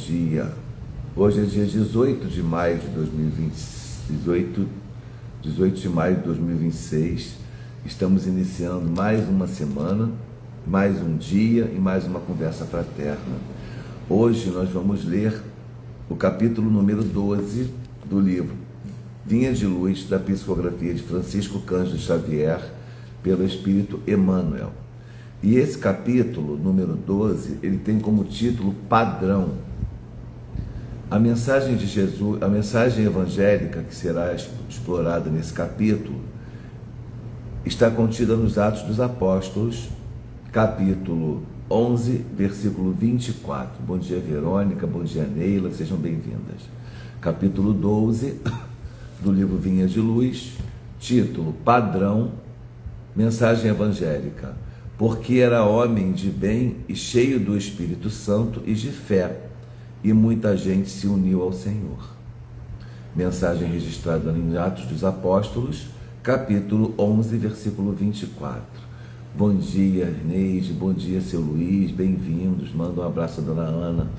dia. Hoje é dia 18 de maio de 2020, 18 de maio de 2026. Estamos iniciando mais uma semana, mais um dia e mais uma conversa fraterna. Hoje nós vamos ler o capítulo número 12 do livro Vinha de Luz, da psicografia de Francisco Cândido Xavier, pelo Espírito Emmanuel. E esse capítulo, número 12, ele tem como título Padrão. A mensagem de Jesus, a mensagem evangélica que será explorada nesse capítulo, está contida nos Atos dos Apóstolos, capítulo 11, versículo 24. Bom dia, Verônica, bom dia, Neila, sejam bem-vindas. Capítulo 12 do livro Vinha de Luz, título Padrão, mensagem evangélica. Porque era homem de bem e cheio do Espírito Santo e de fé, e muita gente se uniu ao Senhor. Mensagem registrada em Atos dos Apóstolos, capítulo 11, versículo 24. Bom dia, Neide, bom dia, seu Luiz, bem-vindos, manda um abraço à dona Ana.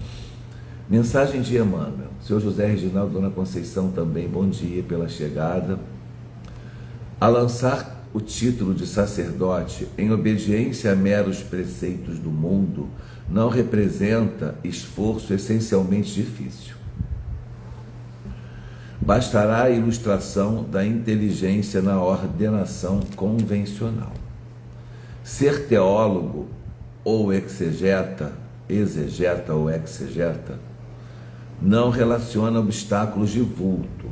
Mensagem de Emmanuel, seu José Reginaldo, dona Conceição também, bom dia pela chegada. A lançar o título de sacerdote em obediência a meros preceitos do mundo não representa esforço essencialmente difícil. Bastará a ilustração da inteligência na ordenação convencional. Ser teólogo ou exegeta ou exegeta, não relaciona obstáculos de vulto.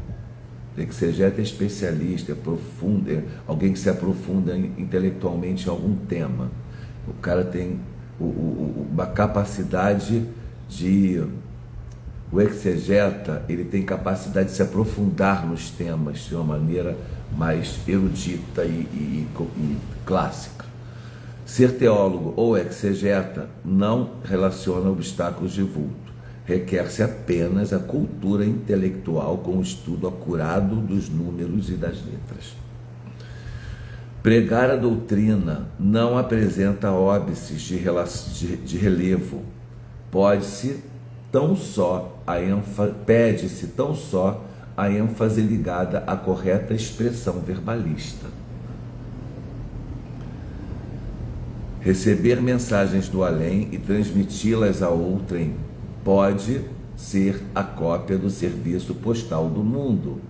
Exegeta é especialista, é profundo, é alguém que se aprofunda intelectualmente em algum tema. O cara tem uma capacidade de... O exegeta, ele tem capacidade de se aprofundar nos temas de uma maneira mais erudita e clássica. Ser teólogo ou exegeta não relaciona obstáculos de vulto. Requer-se apenas a cultura intelectual com o estudo acurado dos números e das letras. Pregar a doutrina não apresenta óbices de relevo. Pede-se tão só a ênfase ligada à correta expressão verbalista. Receber mensagens do além e transmiti-las a outrem pode ser a cópia do serviço postal do mundo.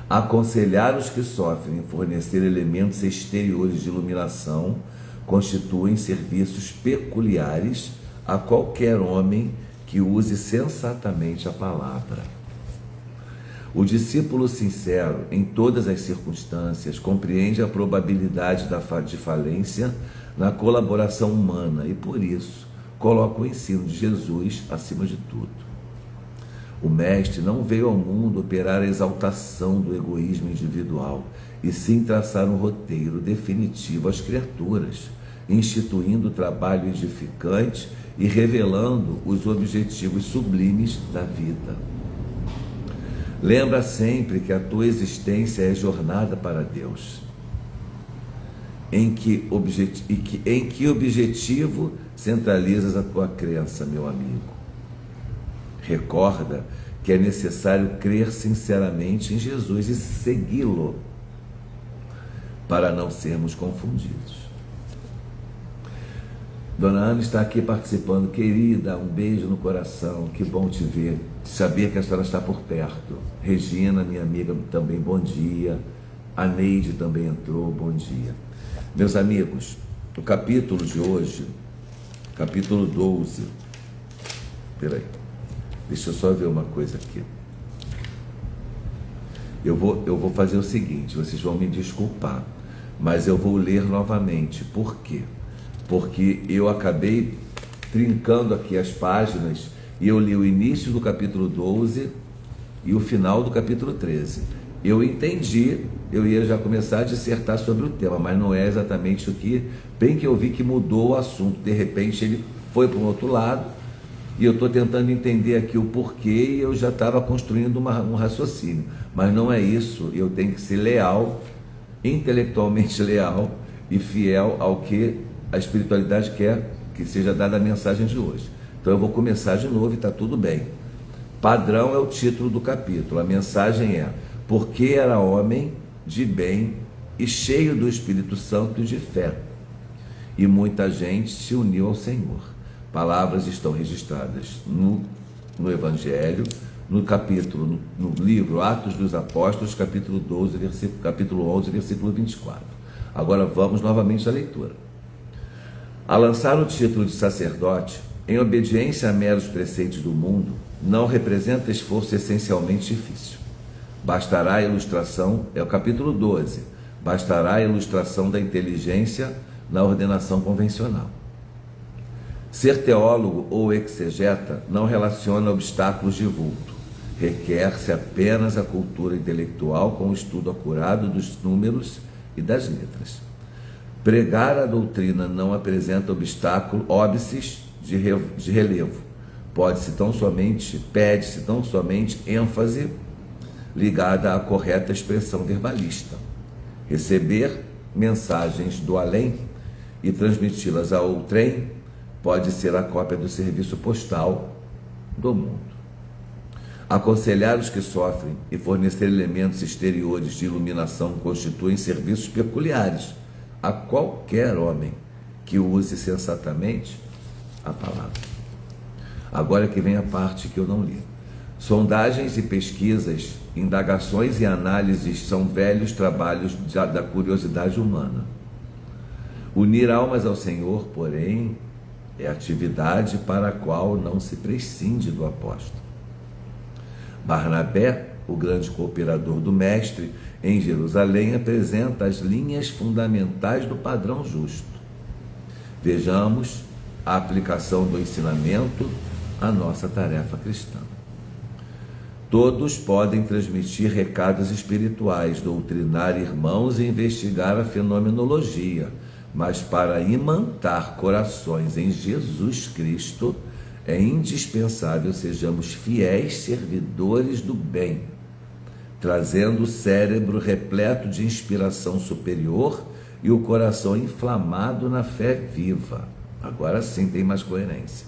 Aconselhar os que sofrem e fornecer elementos exteriores de iluminação constituem serviços peculiares a qualquer homem que use sensatamente a palavra. O discípulo sincero, em todas as circunstâncias, compreende a probabilidade de falência na colaboração humana e, por isso, coloca o ensino de Jesus acima de tudo. O Mestre não veio ao mundo operar a exaltação do egoísmo individual, e sim traçar um roteiro definitivo às criaturas, instituindo o trabalho edificante e revelando os objetivos sublimes da vida. Lembra sempre que a tua existência é jornada para Deus. Em que objetivo centralizas a tua crença, meu amigo? Recorda que é necessário crer sinceramente em Jesus e segui-lo, para não sermos confundidos. Dona Ana está aqui participando. Querida, um beijo no coração, que bom te ver, saber que a senhora está por perto. Regina, minha amiga, também bom dia. A Neide também entrou, bom dia. Meus amigos, o capítulo de hoje, capítulo 12, peraí, deixa eu só ver uma coisa aqui. Eu vou fazer o seguinte, vocês vão me desculpar, mas eu vou ler novamente. Por quê? Porque eu acabei trincando aqui as páginas e eu li o início do capítulo 12 e o final do capítulo 13. Eu entendi, eu ia já começar a dissertar sobre o tema, mas não é exatamente o que... Bem que eu vi que mudou o assunto, de repente ele foi para um outro lado, e eu estou tentando entender aqui o porquê, e eu já estava construindo um raciocínio. Mas não é isso, eu tenho que ser leal, intelectualmente leal e fiel ao que a espiritualidade quer que seja dada a mensagem de hoje. Então eu vou começar de novo e está tudo bem. Padrão é o título do capítulo. A mensagem é: porque era homem de bem e cheio do Espírito Santo e de fé, e muita gente se uniu ao Senhor. Palavras estão registradas no Evangelho, no livro Atos dos Apóstolos, capítulo 11, versículo 24. Agora vamos novamente à leitura. A lançar o título de sacerdote, em obediência a meros preceitos do mundo, não representa esforço essencialmente difícil. Bastará a ilustração, é o capítulo 12, bastará a ilustração da inteligência na ordenação convencional. Ser teólogo ou exegeta não relaciona obstáculos de vulto. Requer-se apenas a cultura intelectual com o estudo acurado dos números e das letras. Pregar a doutrina não apresenta óbices de relevo. Pede-se tão somente ênfase ligada à correta expressão verbalista. Receber mensagens do além e transmiti-las a outrem pode ser a cópia do serviço postal do mundo. Aconselhar os que sofrem e fornecer elementos exteriores de iluminação constituem serviços peculiares a qualquer homem que use sensatamente a palavra. Agora que vem a parte que eu não li. Sondagens e pesquisas, indagações e análises são velhos trabalhos da curiosidade humana. Unir almas ao Senhor, porém, é atividade para a qual não se prescinde do apóstolo. Barnabé, o grande cooperador do Mestre, em Jerusalém, apresenta as linhas fundamentais do padrão justo. Vejamos a aplicação do ensinamento à nossa tarefa cristã. Todos podem transmitir recados espirituais, doutrinar irmãos e investigar a fenomenologia, mas para imantar corações em Jesus Cristo, é indispensável sejamos fiéis servidores do bem, trazendo o cérebro repleto de inspiração superior e o coração inflamado na fé viva. Agora sim tem mais coerência.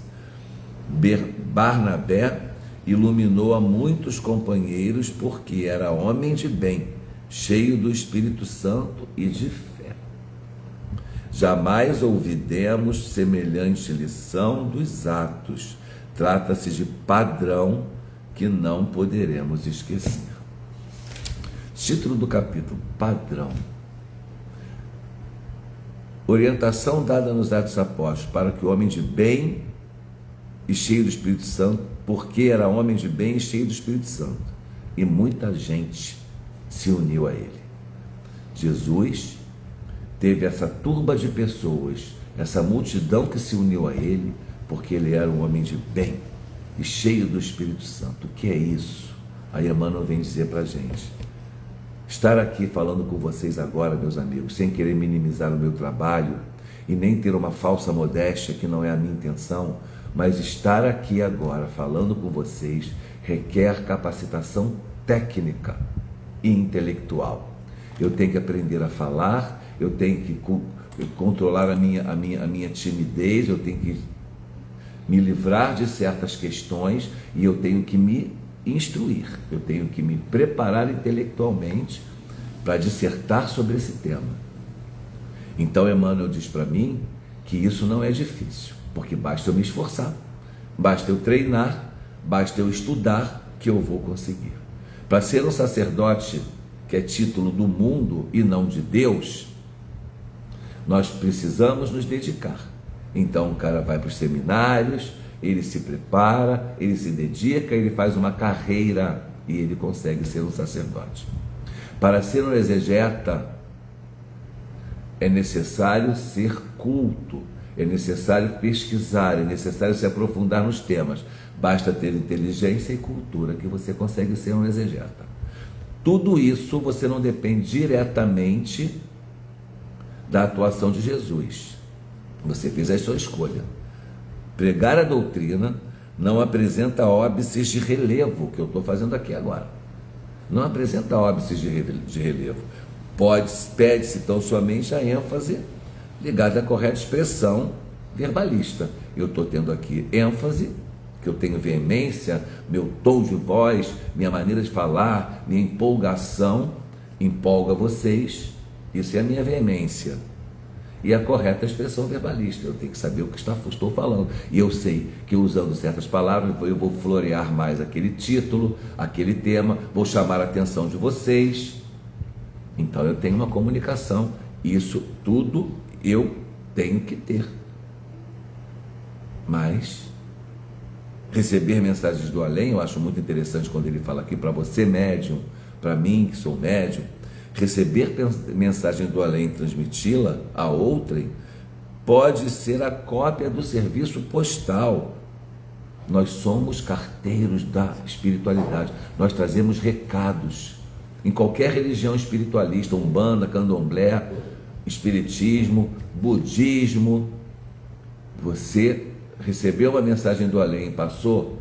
Barnabé iluminou a muitos companheiros porque era homem de bem, cheio do Espírito Santo e de fé. Jamais ouvidemos semelhante lição dos Atos. Trata-se de padrão que não poderemos esquecer. Título do capítulo: Padrão. Orientação dada nos Atos Apóstolos para que o homem de bem e cheio do Espírito Santo, porque era homem de bem e cheio do Espírito Santo, e muita gente se uniu a ele. Jesus teve essa turba de pessoas, essa multidão que se uniu a ele, porque ele era um homem de bem e cheio do Espírito Santo. O que é isso? Aí Emmanuel vem dizer para a gente. Estar aqui falando com vocês agora, meus amigos, sem querer minimizar o meu trabalho e nem ter uma falsa modéstia, que não é a minha intenção, mas estar aqui agora falando com vocês requer capacitação técnica e intelectual. Eu tenho que aprender a falar, eu tenho que controlar a minha timidez, eu tenho que me livrar de certas questões e eu tenho que me instruir, eu tenho que me preparar intelectualmente para dissertar sobre esse tema. Então Emmanuel diz para mim que isso não é difícil, porque basta eu me esforçar, basta eu treinar, basta eu estudar, que eu vou conseguir. Para ser um sacerdote, que é título do mundo e não de Deus, nós precisamos nos dedicar. Então o cara vai para os seminários, ele se prepara, ele se dedica, ele faz uma carreira e ele consegue ser um sacerdote. Para ser um exegeta, é necessário ser culto, é necessário pesquisar, é necessário se aprofundar nos temas. Basta ter inteligência e cultura que você consegue ser um exegeta. Tudo isso você não depende diretamente da atuação de Jesus. Você fez a sua escolha. Pregar a doutrina não apresenta óbices de relevo, que eu estou fazendo aqui agora. Não apresenta óbices de relevo. Pede-se tão somente a ênfase ligada à correta expressão verbalista. eu estou tendo aqui ênfase, que eu tenho veemência, meu tom de voz, minha maneira de falar, minha empolgação, empolga vocês, isso é a minha veemência. E a correta expressão verbalista, eu tenho que saber o que estou falando. E eu sei que usando certas palavras, eu vou florear mais aquele título, aquele tema, vou chamar a atenção de vocês. Então eu tenho uma comunicação, isso tudo eu tenho que ter. Mas receber mensagens do além, eu acho muito interessante quando ele fala aqui, para você médium, para mim que sou médium, receber mensagem do além e transmiti-la a outrem pode ser a cópia do serviço postal. Nós somos carteiros da espiritualidade, nós trazemos recados. Em qualquer religião espiritualista, umbanda, candomblé, espiritismo, budismo, você recebeu uma mensagem do além, passou,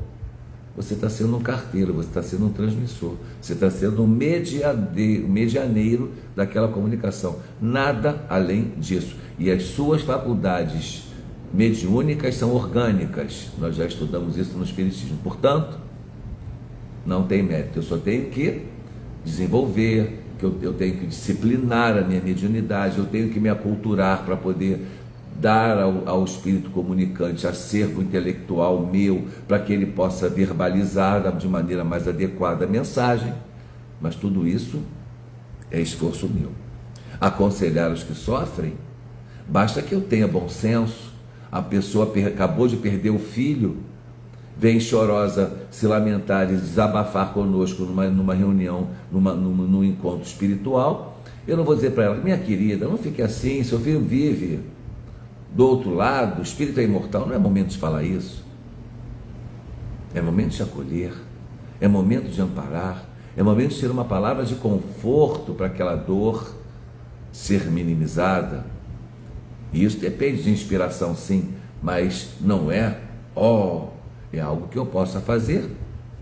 você está sendo um carteiro, você está sendo um transmissor, você está sendo um medianeiro daquela comunicação, nada além disso. E as suas faculdades mediúnicas são orgânicas, nós já estudamos isso no espiritismo, portanto, não tem mérito, eu só tenho que desenvolver, que eu tenho que disciplinar a minha mediunidade, eu tenho que me aculturar para poder dar ao espírito comunicante acervo intelectual meu, para que ele possa verbalizar de maneira mais adequada a mensagem. Mas tudo isso é esforço meu. Aconselhar os que sofrem, basta que eu tenha bom senso. A pessoa acabou de perder o filho, vem chorosa se lamentar e desabafar conosco numa reunião, num encontro espiritual. Eu não vou dizer para ela, minha querida, não fique assim, seu filho vive do outro lado, o espírito é imortal. Não é momento de falar isso. É momento de acolher, é momento de amparar, é momento de ter uma palavra de conforto para aquela dor ser minimizada. E isso depende de inspiração, sim, mas não é, é algo que eu possa fazer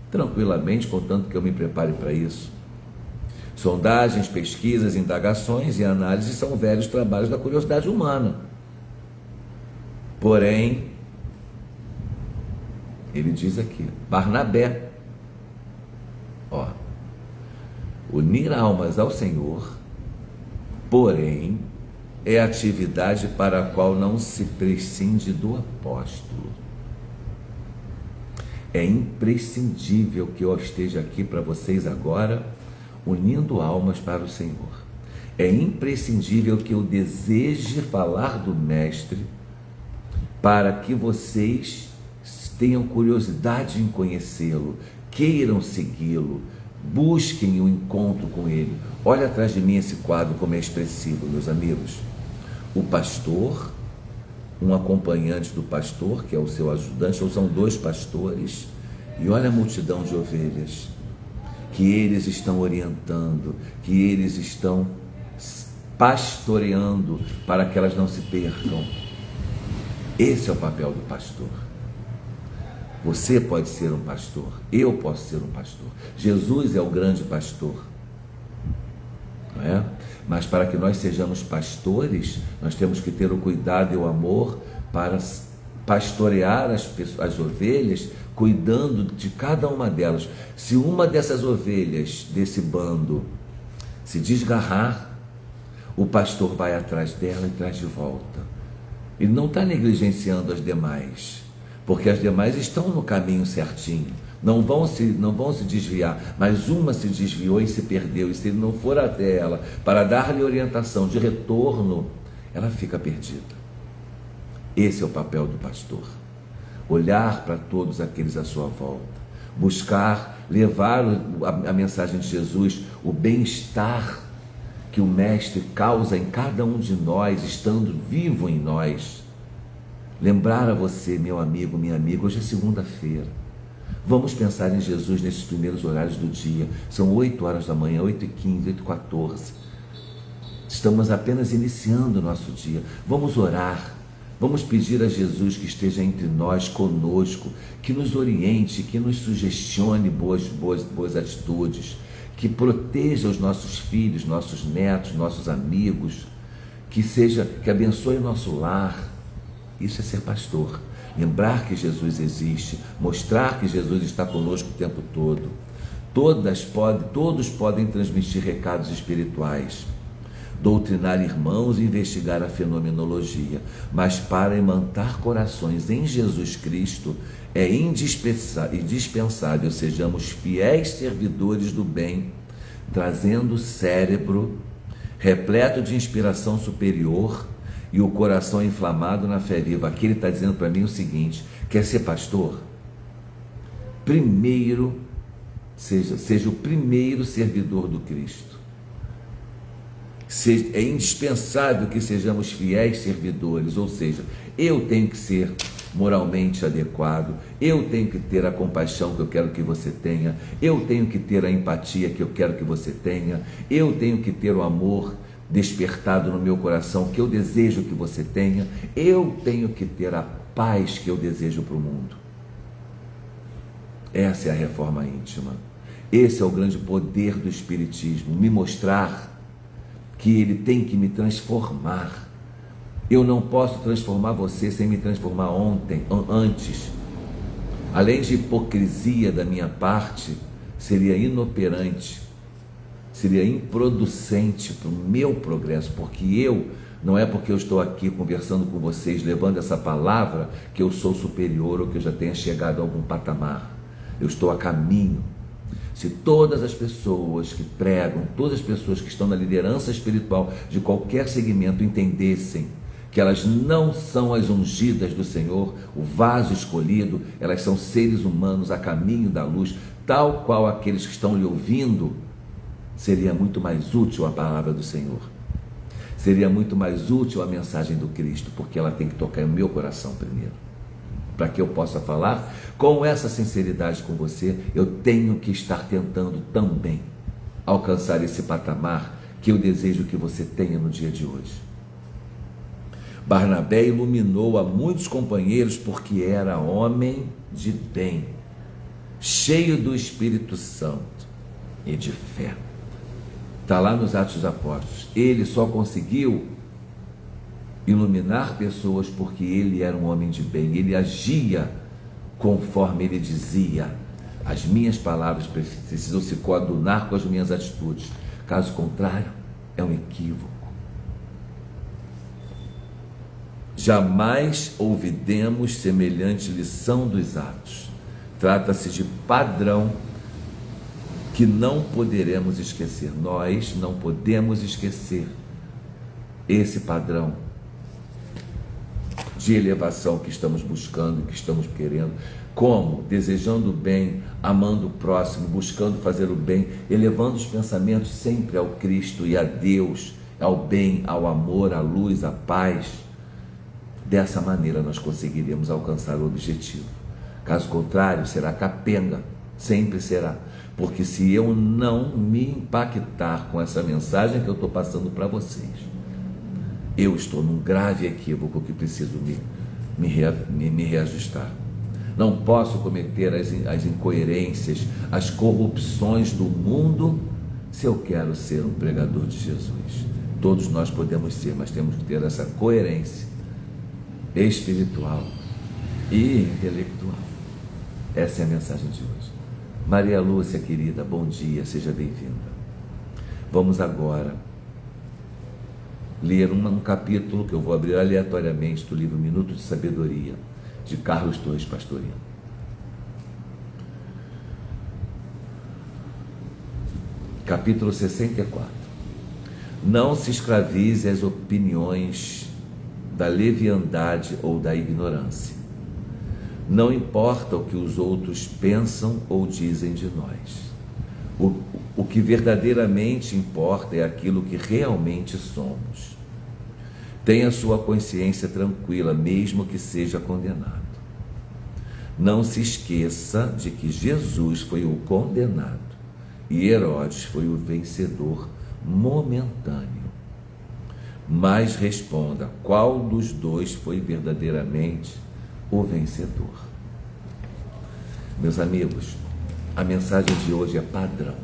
tranquilamente, contanto que eu me prepare para isso. Sondagens, pesquisas, indagações e análises são velhos trabalhos da curiosidade humana. Porém, ele diz aqui, Barnabé, unir almas ao Senhor, porém, é atividade para a qual não se prescinde do apóstolo. É imprescindível que eu esteja aqui para vocês agora, unindo almas para o Senhor. É imprescindível que eu deseje falar do Mestre, para que vocês tenham curiosidade em conhecê-lo, queiram segui-lo, busquem o encontro com ele. Olha atrás de mim esse quadro como é expressivo, meus amigos. O pastor, um acompanhante do pastor, que é o seu ajudante, ou são dois pastores, e olha a multidão de ovelhas, que eles estão orientando, que eles estão pastoreando, para que elas não se percam. Esse é o papel do pastor. Você pode ser um pastor, eu posso ser um pastor. Jesus é o grande pastor, não é? Mas para que nós sejamos pastores, nós temos que ter o cuidado e o amor para pastorear as ovelhas, cuidando de cada uma delas. Se uma dessas ovelhas, desse bando, se desgarrar, o pastor vai atrás dela e traz de volta. Ele não está negligenciando as demais, porque as demais estão no caminho certinho, não vão se desviar, mas uma se desviou e se perdeu, e se ele não for até ela para dar-lhe orientação de retorno, ela fica perdida. Esse é o papel do pastor, olhar para todos aqueles à sua volta, buscar levar a mensagem de Jesus, o bem-estar que o Mestre causa em cada um de nós, estando vivo em nós. Lembrar a você, meu amigo, minha amiga, hoje é segunda-feira. Vamos pensar em Jesus nesses primeiros horários do dia. São 8 horas da manhã, 8h15, 8h14. Estamos apenas iniciando o nosso dia. Vamos orar. Vamos pedir a Jesus que esteja entre nós, conosco, que nos oriente, que nos sugestione boas atitudes, que proteja os nossos filhos, nossos netos, nossos amigos, que abençoe o nosso lar. Isso é ser pastor. lembrar que Jesus existe, mostrar que Jesus está conosco o tempo todo. Todos podem transmitir recados espirituais, doutrinar irmãos e investigar a fenomenologia, mas para imantar corações em Jesus Cristo é indispensável sejamos fiéis servidores do bem, trazendo o cérebro repleto de inspiração superior e o coração inflamado na fé viva. Aqui ele está dizendo para mim o seguinte: quer ser pastor? Primeiro, seja o primeiro servidor do Cristo. É indispensável que sejamos fiéis servidores, ou seja, eu tenho que ser moralmente adequado, eu tenho que ter a compaixão que eu quero que você tenha, eu tenho que ter a empatia que eu quero que você tenha, eu tenho que ter o amor despertado no meu coração que eu desejo que você tenha, eu tenho que ter a paz que eu desejo para o mundo. Essa é a reforma íntima. Esse é o grande poder do Espiritismo, me mostrar que ele tem que me transformar. Eu não posso transformar você sem me transformar antes. Além de hipocrisia da minha parte, seria inoperante, seria improducente para o meu progresso, porque não é porque eu estou aqui conversando com vocês, levando essa palavra, que eu sou superior ou que eu já tenha chegado a algum patamar. Eu estou a caminho. Se todas as pessoas que pregam, todas as pessoas que estão na liderança espiritual de qualquer segmento entendessem que elas não são as ungidas do Senhor, o vaso escolhido, elas são seres humanos a caminho da luz, tal qual aqueles que estão lhe ouvindo, seria muito mais útil a palavra do Senhor, seria muito mais útil a mensagem do Cristo, porque ela tem que tocar no meu coração primeiro. Para que eu possa falar com essa sinceridade com você, eu tenho que estar tentando também alcançar esse patamar que eu desejo que você tenha no dia de hoje. Barnabé iluminou a muitos companheiros porque era homem de bem, cheio do Espírito Santo e de fé. Está lá nos Atos dos Apóstolos. Ele só conseguiu iluminar pessoas porque ele era um homem de bem, ele agia conforme ele dizia. As minhas palavras precisam se coadunar com as minhas atitudes, caso contrário é um equívoco. Jamais ouvidemos semelhante lição dos Atos. Trata-se de padrão que não poderemos esquecer. Nós não podemos esquecer esse padrão de elevação que estamos buscando, que estamos querendo. Como? Desejando o bem, amando o próximo, buscando fazer o bem, elevando os pensamentos sempre ao Cristo e a Deus, ao bem, ao amor, à luz, à paz. Dessa maneira nós conseguiremos alcançar o objetivo. Caso contrário, será capenga, sempre será. Porque se eu não me impactar com essa mensagem que eu estou passando para vocês, eu estou num grave equívoco que preciso me reajustar. Não posso cometer as incoerências, as corrupções do mundo se eu quero ser um pregador de Jesus. Todos nós podemos ser, mas temos que ter essa coerência espiritual e intelectual. Essa é a mensagem de hoje. Maria Lúcia, querida, bom dia, seja bem-vinda. Vamos agora ler um capítulo que eu vou abrir aleatoriamente do livro Minuto de Sabedoria, de Carlos Torres Pastorino. Capítulo 64. Não se escravize às opiniões da leviandade ou da ignorância. Não importa o que os outros pensam ou dizem de nós. O que verdadeiramente importa é aquilo que realmente somos. Tenha sua consciência tranquila, mesmo que seja condenado. Não se esqueça de que Jesus foi o condenado e Herodes foi o vencedor momentâneo. Mas responda, qual dos dois foi verdadeiramente o vencedor? Meus amigos, a mensagem de hoje é padrão.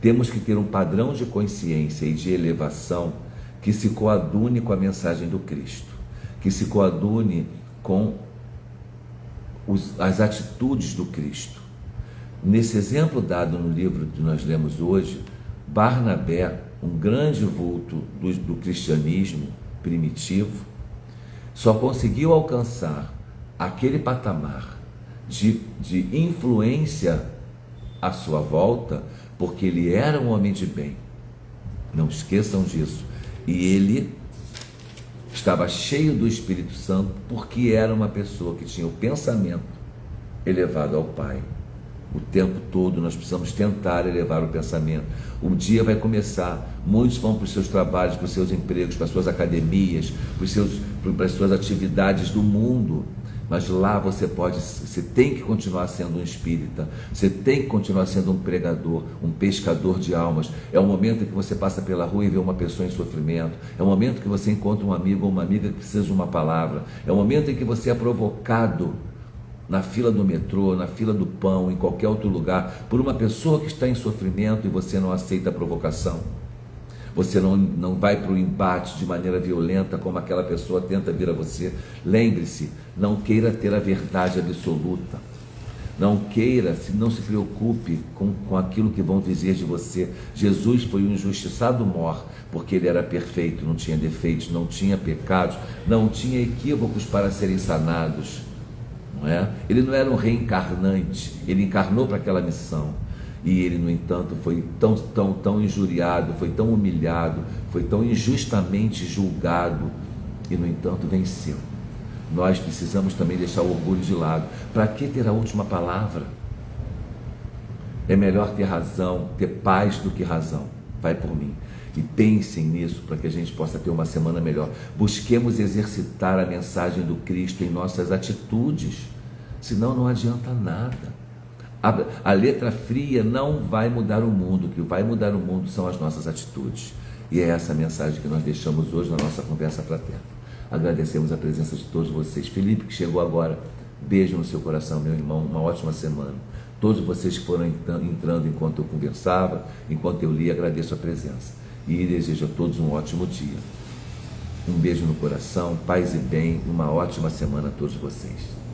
Temos que ter um padrão de consciência e de elevação que se coadune com a mensagem do Cristo, que se coadune com as atitudes do Cristo. Nesse exemplo dado no livro que nós lemos hoje, Barnabé, um grande vulto do cristianismo primitivo, só conseguiu alcançar aquele patamar de influência à sua volta porque ele era um homem de bem. Não esqueçam disso. E ele estava cheio do Espírito Santo porque era uma pessoa que tinha o pensamento elevado ao Pai. O tempo todo nós precisamos tentar elevar o pensamento. Um dia vai começar, muitos vão para os seus trabalhos, para os seus empregos, para as suas academias, para as suas atividades do mundo, mas lá você tem que continuar sendo um espírita, você tem que continuar sendo um pregador, um pescador de almas. É o momento em que você passa pela rua e vê uma pessoa em sofrimento, é o momento que você encontra um amigo ou uma amiga que precisa de uma palavra, é o momento em que você é provocado na fila do metrô, na fila do pão, em qualquer outro lugar, por uma pessoa que está em sofrimento e você não aceita a provocação. Você não vai para o embate de maneira violenta como aquela pessoa tenta vir a você. Lembre-se, não queira ter a verdade absoluta. Não se preocupe com aquilo que vão dizer de você. Jesus foi um injustiçado mor, porque ele era perfeito, não tinha defeitos, não tinha pecados, não tinha equívocos para serem sanados. Não é? Ele não era um reencarnante, ele encarnou para aquela missão. E ele, no entanto, foi tão injuriado, foi tão humilhado, foi tão injustamente julgado e, no entanto, venceu. Nós precisamos também deixar o orgulho de lado. Para que ter a última palavra? É melhor ter razão, ter paz do que razão. Vai por mim. E pensem nisso para que a gente possa ter uma semana melhor. Busquemos exercitar a mensagem do Cristo em nossas atitudes, senão não adianta nada. A letra fria não vai mudar o mundo. O que vai mudar o mundo são as nossas atitudes. E é essa mensagem que nós deixamos hoje na nossa conversa fraterna. Agradecemos a presença de todos vocês. Felipe, que chegou agora, beijo no seu coração, meu irmão, uma ótima semana. Todos vocês que foram entrando enquanto eu conversava, enquanto eu li, agradeço a presença. E desejo a todos um ótimo dia. Um beijo no coração, paz e bem, uma ótima semana a todos vocês.